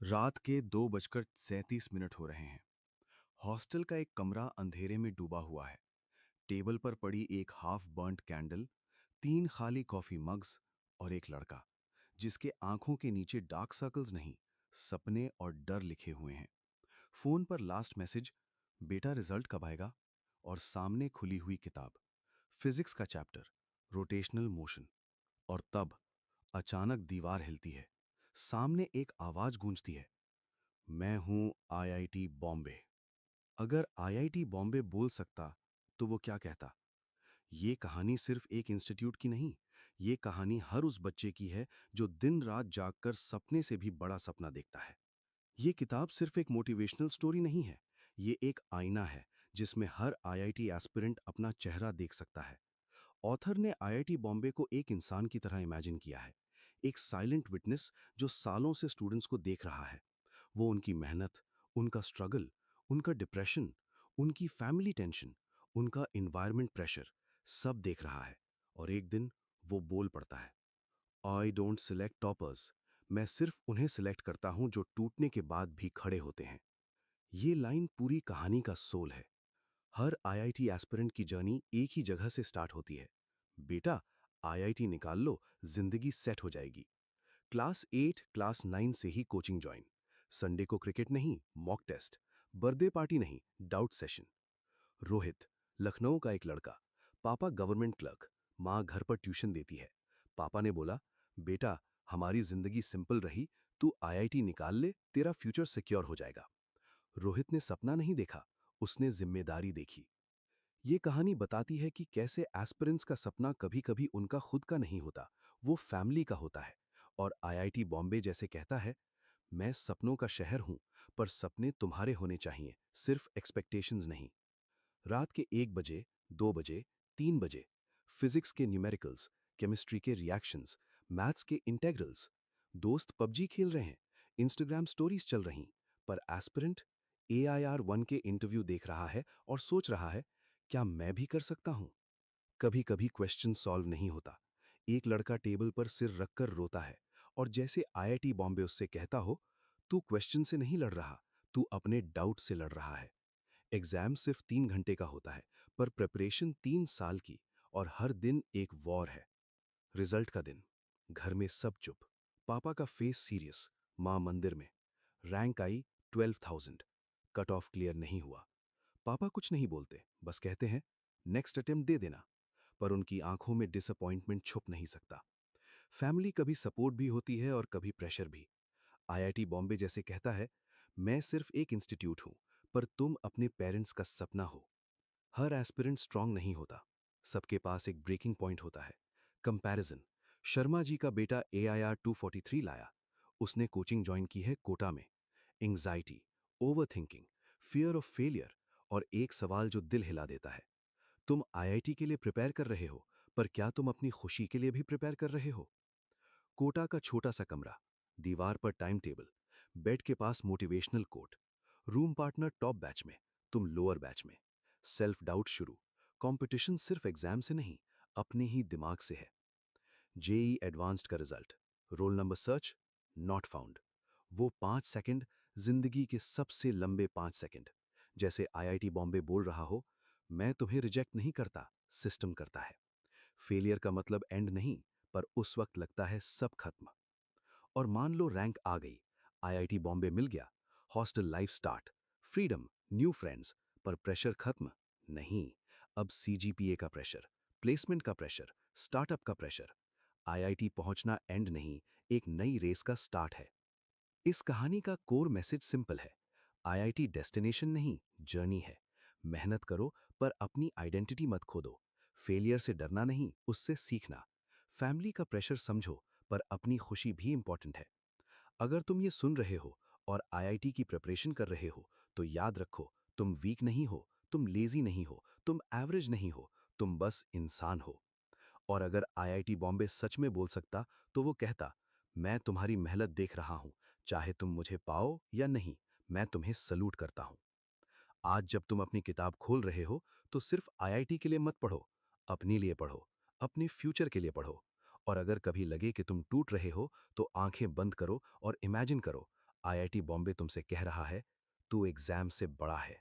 रात के 2:37 हो रहे हैं। हॉस्टल का एक कमरा अंधेरे में डूबा हुआ है। टेबल पर पड़ी एक हाफ बर्न्ड कैंडल, 3 खाली कॉफी मग्स और एक लड़का, जिसके आंखों के नीचे डार्क सर्कल्स नहीं, सपने और डर लिखे हुए हैं। फोन पर लास्ट मैसेज, बेटा रिजल्ट कब आएगा? और सामने खुली हुई किताब, फिजिक्स का चैप्टर, रोटेशनल मोशन। और तब अचानक दीवार हिलती है। सामने एक आवाज गूंजती है, मैं हूं आईआईटी बॉम्बे। अगर आईआईटी बॉम्बे बोल सकता तो वो क्या कहता? ये कहानी सिर्फ एक इंस्टीट्यूट की नहीं, ये कहानी हर उस बच्चे की है जो दिन रात जागकर सपने से भी बड़ा सपना देखता है। ये किताब सिर्फ एक मोटिवेशनल स्टोरी नहीं है, ये एक आईना है जिसमें हर आईआईटी एस्पिरेंट अपना चेहरा देख सकता है। ऑथर ने आईआईटी बॉम्बे को एक इंसान की तरह इमेजिन किया है, एक साइलेंट विटनेस जो सालों से स्टूडेंट्स को देख रहा है। वो उनकी मेहनत, उनका स्ट्रगल, उनका डिप्रेशन, उनकी फैमिली टेंशन, उनका इन्वायरमेंट प्रेशर, सब देख रहा है। और एक दिन वो बोल पड़ता है, आई डोंट सिलेक्ट टॉपर्स, मैं सिर्फ उन्हें सिलेक्ट करता हूं जो टूटने के बाद भी खड़े होते हैं। ये लाइन पूरी कहानी का सोल है। हर आईआईटी एस्पिरेंट की जर्नी एक ही जगह से स्टार्ट होती है। बेटा, आईआईटी निकाल लो, जिंदगी सेट हो जाएगी। क्लास 8, क्लास 9 से ही कोचिंग ज्वाइन। संडे को क्रिकेट नहीं, मॉक टेस्ट। बर्थडे पार्टी नहीं, डाउट सेशन। रोहित, लखनऊ का एक लड़का। पापा गवर्नमेंट क्लर्क, माँ घर पर ट्यूशन देती है। पापा ने बोला, बेटा, हमारी जिंदगी सिंपल रही, तू आईआईटी निकाल ले, तेरा फ्यूचर सिक्योर हो जाएगा। रोहित ने सपना नहीं देखा, उसने जिम्मेदारी देखी। ये कहानी बताती है कि कैसे एस्पिरेंट्स का सपना कभी-कभी उनका खुद का नहीं होता, वो फैमिली का होता है। और आईआईटी बॉम्बे जैसे कहता है, मैं सपनों का शहर हूं, पर सपने तुम्हारे होने चाहिए, सिर्फ एक्सपेक्टेशंस नहीं। रात के 1 बजे, 2 बजे, 3 बजे, फिजिक्स के न्यूमेरिकल्स, केमिस्ट्री के रिएक्शंस, मैथ्स के इंटेग्रल्स। दोस्त पबजी खेल रहे हैं, इंस्टाग्राम स्टोरीज चल रही, पर एस्पिरेंट AIR-1 के इंटरव्यू देख रहा है और सोच रहा है, क्या मैं भी कर सकता हूं? कभी कभी क्वेश्चन सॉल्व नहीं होता। एक लड़का टेबल पर सिर रखकर रोता है, और जैसे आईआईटी बॉम्बे उससे कहता हो, तू क्वेश्चन से नहीं लड़ रहा, तू अपने डाउट से लड़ रहा है। एग्जाम सिर्फ 3 घंटे का होता है, पर प्रिपरेशन 3 साल की। और हर दिन एक वॉर है। रिजल्ट का दिन, घर में सब चुप। पापा का फेस सीरियस, माँ मंदिर में। रैंक आई 12,000, कट ऑफ क्लियर नहीं हुआ। पापा कुछ नहीं बोलते, बस कहते हैं, नेक्स्ट अटेम्प्ट दे देना। पर उनकी आंखों में डिसअपॉइंटमेंट छुप नहीं सकता। फैमिली कभी सपोर्ट भी होती है और कभी प्रेशर भी। आईआईटी बॉम्बे जैसे कहता है, मैं सिर्फ एक इंस्टीट्यूट हूं, पर तुम अपने पेरेंट्स का सपना हो। हर एस्पिरेंट स्ट्रांग नहीं होता, सबके पास एक ब्रेकिंग पॉइंट होता है। कंपैरिजन, शर्मा जी का बेटा AIR 243 लाया, उसने कोचिंग ज्वाइन की है कोटा में। Anxiety, over thinking, fear of failure, और एक सवाल जो दिल हिला देता है, तुम आईआईटी के लिए प्रिपेयर कर रहे हो, पर क्या तुम अपनी खुशी के लिए भी प्रिपेयर कर रहे हो? कोटा का छोटा सा कमरा, दीवार पर टाइम टेबल, बेड के पास motivational quote. Room partner top batch में, तुम लोअर बैच में। सेल्फ डाउट शुरू, कंपटीशन सिर्फ एग्जाम से नहीं, अपने ही दिमाग से है। जेई एडवांस्ड का result, roll number search, not found. वो 5 सेकंड, जिंदगी के सबसे लंबे 5 सेकंड। जैसे आईआईटी बॉम्बे बोल रहा हो, मैं तुम्हें रिजेक्ट नहीं करता, सिस्टम करता है। फेलियर का मतलब एंड नहीं, पर उस वक्त लगता है सब खत्म। और मान लो रैंक आ गई, आईआईटी बॉम्बे मिल गया, hostel life start, freedom, new friends, पर प्रेशर खत्म नहीं। अब सीजीपीए का प्रेशर, प्लेसमेंट का प्रेशर, स्टार्टअप का प्रेशर। आईआईटी पहुंचना एंड नहीं, एक नई रेस का स्टार्ट है। इस कहानी का कोर मैसेज सिंपल है, आईआईटी डेस्टिनेशन नहीं, जर्नी है। मेहनत करो, पर अपनी आइडेंटिटी मत खो दो। फेलियर से डरना नहीं, उससे सीखना। फैमिली का प्रेशर समझो, पर अपनी खुशी भी इंपॉर्टेंट है। अगर तुम ये सुन रहे हो और आईआईटी की प्रिपरेशन कर रहे हो, तो याद रखो, तुम वीक नहीं हो, तुम लेजी नहीं हो, तुम एवरेज नहीं हो, तुम बस इंसान हो। और अगर आईआईटी बॉम्बे सच में बोल सकता, तो वो कहता, मैं तुम्हारी मेहनत देख रहा हूं, चाहे तुम मुझे पाओ या नहीं, मैं तुम्हें सलूट करता हूं। आज जब तुम अपनी किताब खोल रहे हो, तो सिर्फ आईआईटी के लिए मत पढ़ो, अपने लिए पढ़ो, अपने फ्यूचर के लिए पढ़ो। और अगर कभी लगे कि तुम टूट रहे हो, तो आंखें बंद करो और इमेजिन करो, आईआईटी बॉम्बे तुमसे कह रहा है, तू एग्जाम से बड़ा है।